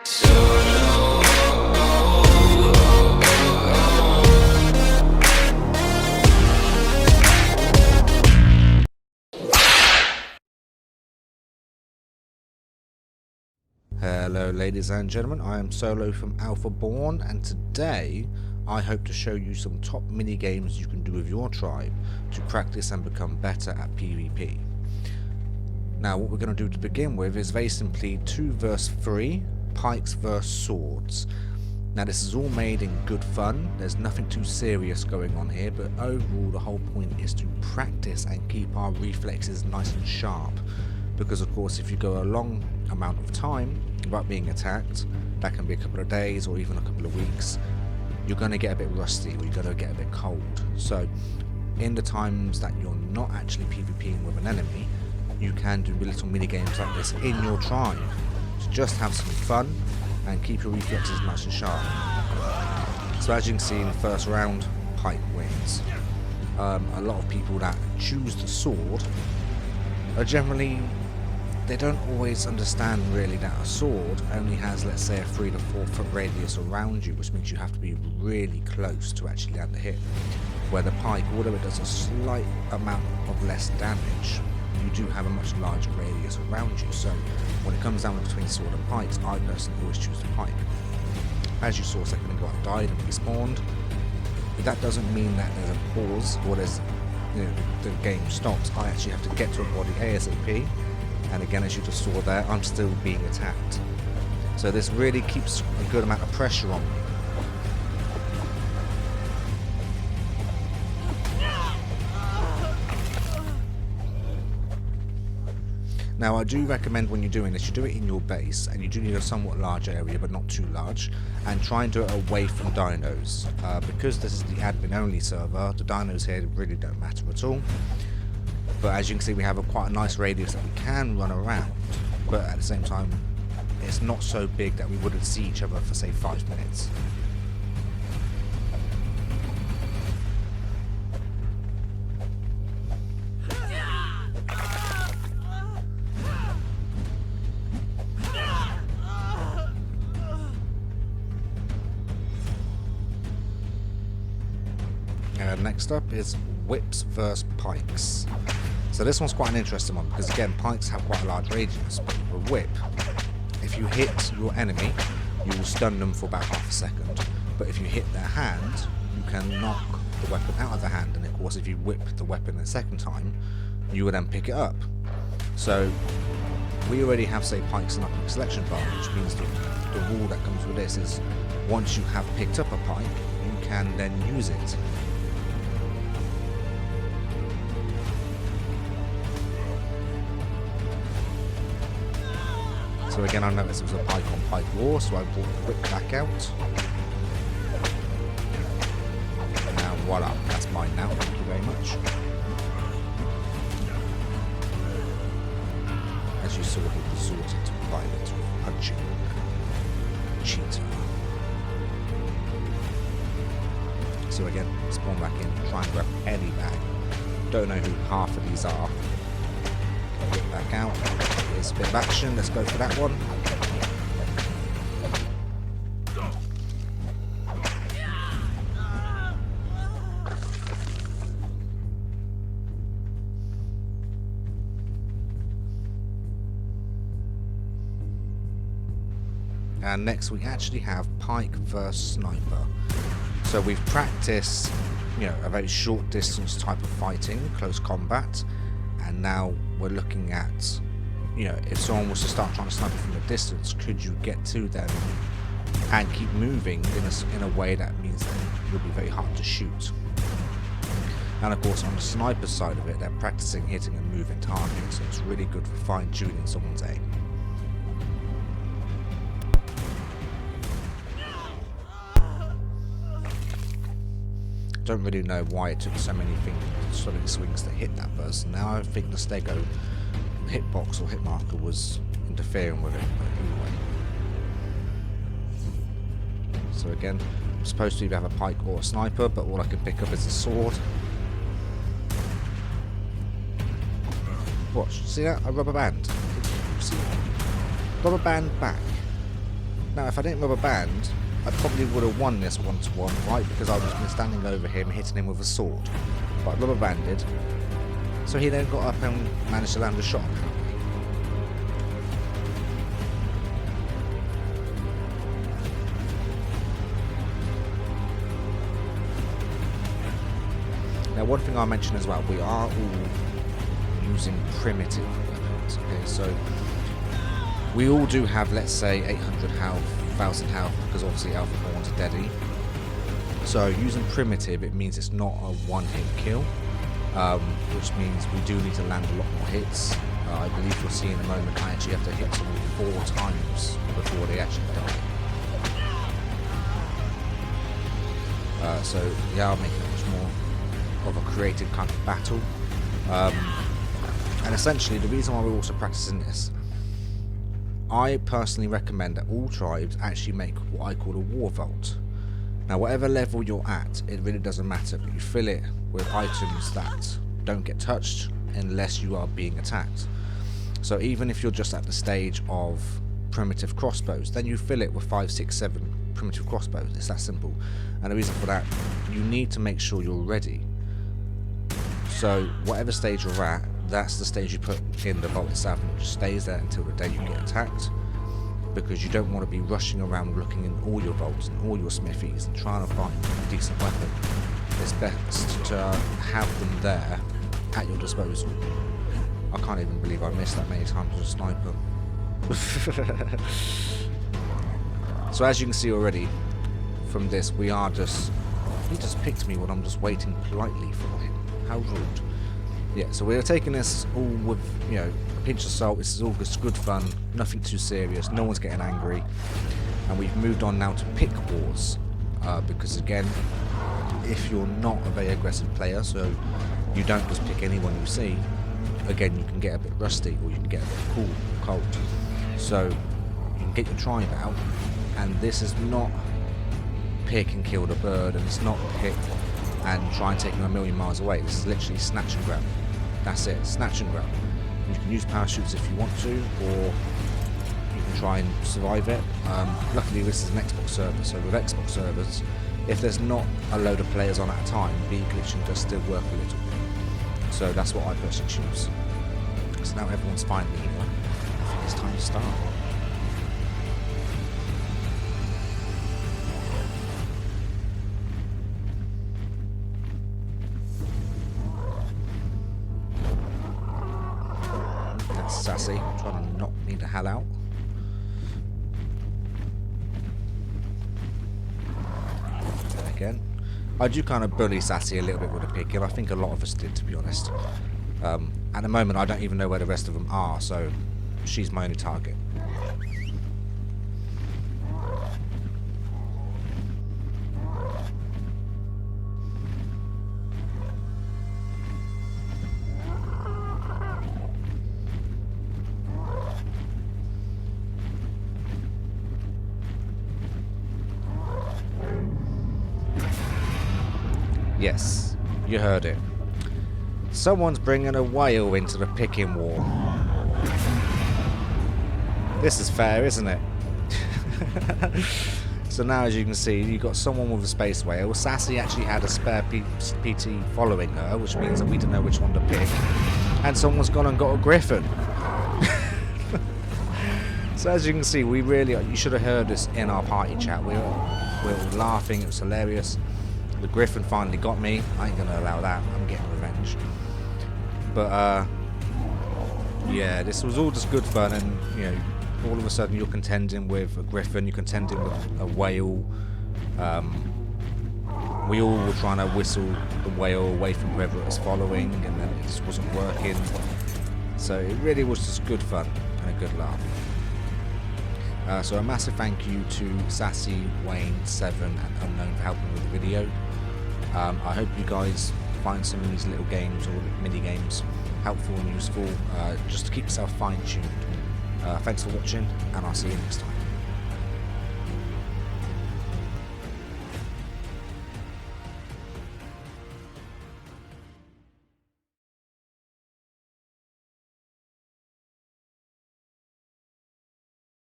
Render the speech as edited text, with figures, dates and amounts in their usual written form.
Hello ladies and gentlemen, I am Solo from Alpha Born, and today I hope to show you some top mini games you can do with your tribe to practice and become better at PvP. Now what we're going to do to begin with is very simply 2 vs 3 pikes vs swords. Now this is all made in good fun, there's nothing too serious going on here, but overall the whole point is to practice and keep our reflexes nice and sharp. Because of course if you go a long amount of time without being attacked, that can be a couple of days or even a couple of weeks, you're going to get a bit rusty or you're going to get a bit cold. So in the times that you're not actually PvPing with an enemy, you can do little mini games like this in your tribe to just have some fun and keep your reflexes nice and sharp. So as you can see in the first round, Pike wins. A lot of people that choose the sword are generally, they don't always understand really that a sword only has, let's say, a 3 to 4 foot radius around you, which means you have to be really close to actually land the hit. Where the pike, although it does a slight amount of less damage, you do have a much larger radius around you. So when it comes down between sword and pikes, I personally always choose the pike. As you saw a second ago, I died and respawned, but that doesn't mean that there's a pause or there's, the game stops. I actually have to get to a body ASAP, and again, as you just saw there, I'm still being attacked. So this really keeps a good amount of pressure on me. Now I do recommend when you're doing this, you do it in your base, and you do need a somewhat large area, but not too large, and try and do it away from dinos. Because this is the admin only server, the dinos here really don't matter at all. But as you can see, we have quite a nice radius that we can run around, but at the same time, it's not so big that we wouldn't see each other for say 5 minutes. Next up is whips versus pikes. So this one's quite an interesting one because again, pikes have quite a large radius, but with a whip, if you hit your enemy, you will stun them for about half a second. But if you hit their hand, you can knock the weapon out of the hand, and of course if you whip the weapon a second time, you will then pick it up. So we already have, say, pikes in our quick selection bar, which means the rule that comes with this is once you have picked up a pike, you can then use it. So again, I noticed it was a pike on pike war, so I brought the whip back out. And voila, that's mine now, thank you very much. As you saw, he resorted to violence with punching. Cheater. So again, spawn back in, try and grab any bag. Don't know who half of these are. Whip back out. Here's a bit of action, let's go for that one. And next we actually have pike versus sniper. So we've practiced, a very short distance type of fighting, close combat, and now we're looking at, if someone was to start trying to snipe from a distance, could you get to them and keep moving in a way that means that it will be very hard to shoot. And of course on the sniper side of it, they're practicing hitting and moving targets, so it's really good for fine-tuning someone's aim. Don't really know why it took so many swings to hit that person. Now I think the Stego hitbox or hit marker was interfering with it, but anyway. So again, I'm supposed to either have a pike or a sniper, but all I can pick up is a sword. Watch, see that? A rubber band. See that? Rubber band back. Now, if I didn't rubber band, I probably would have won this 1-to-1, right? Because I was been standing over him, hitting him with a sword. But I rubber banded, so he then got up and managed to land a shot. Now, one thing I'll mention as well, we are all using primitive weapons, okay? So, we all do have, let's say, 800 health, 1000 health, because obviously Alpha Born's a deadly. So, using primitive, it means it's not a one-hit kill, which means we do need to land a lot more hits. I believe you'll see in a moment I actually have to hit someone 4 times before they actually die. So, yeah, I'll make it much more of a creative kind of battle. And essentially, the reason why we're also practicing this, I personally recommend that all tribes actually make what I call a war vault. Now, whatever level you're at, it really doesn't matter, but you fill it with items that don't get touched unless you are being attacked. So even if you're just at the stage of primitive crossbows, then you fill it with 5, 6, 7 primitive crossbows. It's that simple. And the reason for that, you need to make sure you're ready. So whatever stage you're at, that's the stage you put in the vault itself, and it just stays there until the day you get attacked, because you don't want to be rushing around looking in all your vaults and all your smithies and trying to find a decent weapon. It's best to have them there at your disposal. I can't even believe I missed that many times with a sniper. So as you can see already from this, he just picked me when I'm just waiting politely for him. How rude. Yeah, so we're taking this all with, you know, a pinch of salt. This is all just good fun, nothing too serious, no one's getting angry. And we've moved on now to pick wars, because again, if you're not a very aggressive player, so you don't just pick anyone you see, again, you can get a bit rusty, or you can get a bit cool or cold. So you can get your tribe out, and this is not pick and kill the bird, and it's not pick and try and take them a million miles away. This is literally snatch and grab. That's it, snatch and grab. You can use parachutes if you want to, or you can try and survive it. Luckily this is an Xbox server, so with Xbox servers, if there's not a load of players on at a time, glitching does still work a little bit. So that's what I personally choose. So now everyone's finally here. I think it's time to start. Sassy, trying to knock me the hell out. And again, I do kind of bully Sassy a little bit with a pick, and I think a lot of us did, to be honest. At the moment, I don't even know where the rest of them are, so she's my only target. Yes, you heard it. Someone's bringing a whale into the picking war. This is fair, isn't it? So now, as you can see, you've got someone with a space whale. Sassy actually had a spare PT following her, which means that we don't know which one to pick. And someone's gone and got a griffin. So as you can see, you should have heard this in our party chat. We were all laughing, it was hilarious. The griffin finally got me. I ain't gonna allow that. I'm getting revenge. But yeah, this was all just good fun, and you know, all of a sudden you're contending with a griffin, you're contending with a whale. We all were trying to whistle the whale away from whoever it was following, and then it just wasn't working. So it really was just good fun and a good laugh. So a massive thank you to Sassy, Wayne, Seven and Unknown for helping with the video. I hope you guys find some of these little games or mini games helpful and useful, just to keep yourself fine-tuned. Thanks for watching, and I'll see you next time.